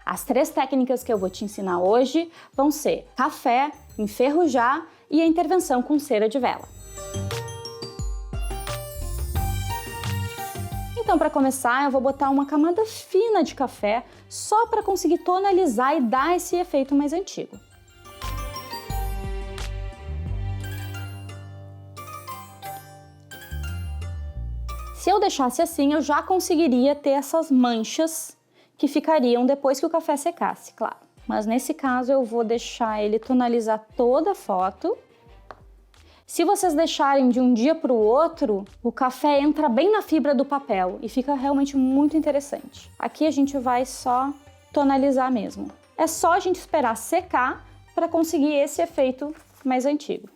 As 3 técnicas que eu vou te ensinar hoje vão ser café, enferrujar e a intervenção com cera de vela. Então, para começar, eu vou botar uma camada fina de café só para conseguir tonalizar e dar esse efeito mais antigo. Se eu deixasse assim, eu já conseguiria ter essas manchas que ficariam depois que o café secasse, claro. Mas nesse caso eu vou deixar ele tonalizar toda a foto. Se vocês deixarem de um dia para o outro, o café entra bem na fibra do papel e fica realmente muito interessante. Aqui a gente vai só tonalizar mesmo. É só a gente esperar secar para conseguir esse efeito mais antigo.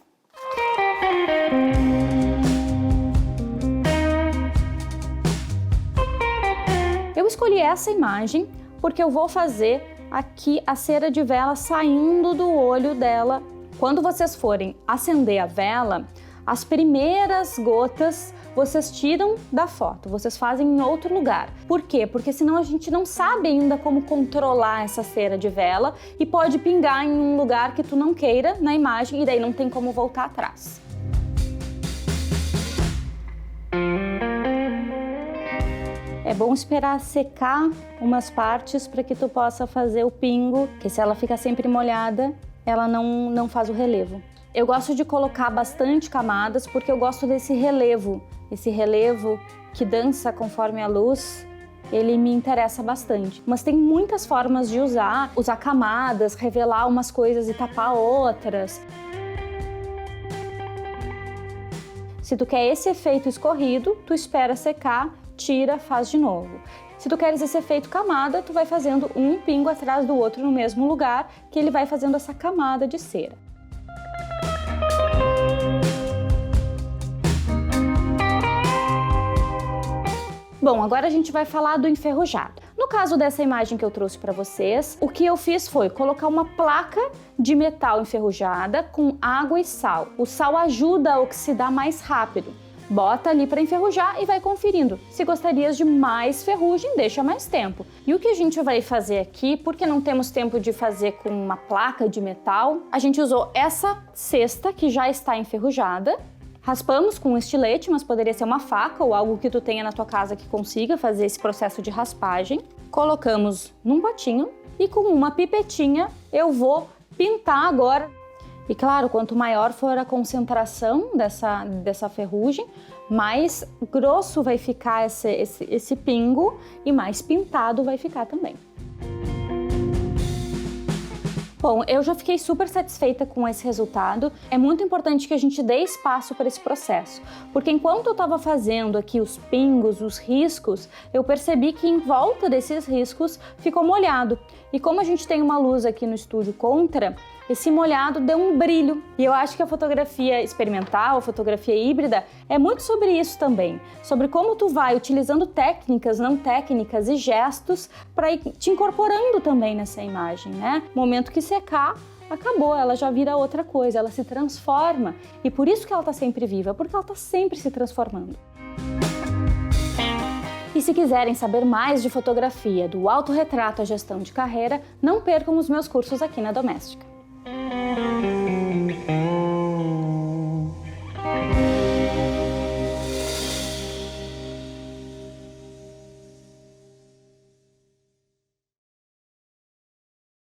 Eu escolhi essa imagem porque eu vou fazer aqui a cera de vela saindo do olho dela. Quando vocês forem acender a vela, as primeiras gotas vocês tiram da foto, vocês fazem em outro lugar. Por quê? Porque senão a gente não sabe ainda como controlar essa cera de vela e pode pingar em um lugar que tu não queira na imagem e daí não tem como voltar atrás. É bom esperar secar umas partes para que tu possa fazer o pingo, que se ela fica sempre molhada, ela não faz o relevo. Eu gosto de colocar bastante camadas porque eu gosto desse relevo. Esse relevo que dança conforme a luz, ele me interessa bastante. Mas tem muitas formas de usar camadas, revelar umas coisas e tapar outras. Se tu quer esse efeito escorrido, tu espera secar, tira, faz de novo. Se tu queres esse efeito camada, tu vai fazendo um pingo atrás do outro no mesmo lugar, que ele vai fazendo essa camada de cera. Bom, agora a gente vai falar do enferrujado. No caso dessa imagem que eu trouxe para vocês, o que eu fiz foi colocar uma placa de metal enferrujada com água e sal. O sal ajuda a oxidar mais rápido. Bota ali para enferrujar e vai conferindo. Se gostarias de mais ferrugem, deixa mais tempo. E o que a gente vai fazer aqui, porque não temos tempo de fazer com uma placa de metal, a gente usou essa cesta que já está enferrujada. Raspamos com um estilete, mas poderia ser uma faca ou algo que tu tenha na tua casa que consiga fazer esse processo de raspagem. Colocamos num potinho e com uma pipetinha eu vou pintar agora. E claro, quanto maior for a concentração dessa ferrugem, mais grosso vai ficar esse pingo e mais pintado vai ficar também. Bom, eu já fiquei super satisfeita com esse resultado. É muito importante que a gente dê espaço para esse processo, porque enquanto eu estava fazendo aqui os pingos, os riscos, eu percebi que em volta desses riscos ficou molhado. E como a gente tem uma luz aqui no estúdio contra, esse molhado deu um brilho. E eu acho que a fotografia experimental, a fotografia híbrida, é muito sobre isso também. Sobre como tu vai utilizando técnicas, não técnicas e gestos para ir te incorporando também nessa imagem, né? Momento que secar, acabou, ela já vira outra coisa, ela se transforma. E por isso que ela está sempre viva, porque ela está sempre se transformando. E se quiserem saber mais de fotografia, do autorretrato à gestão de carreira, não percam os meus cursos aqui na Doméstica.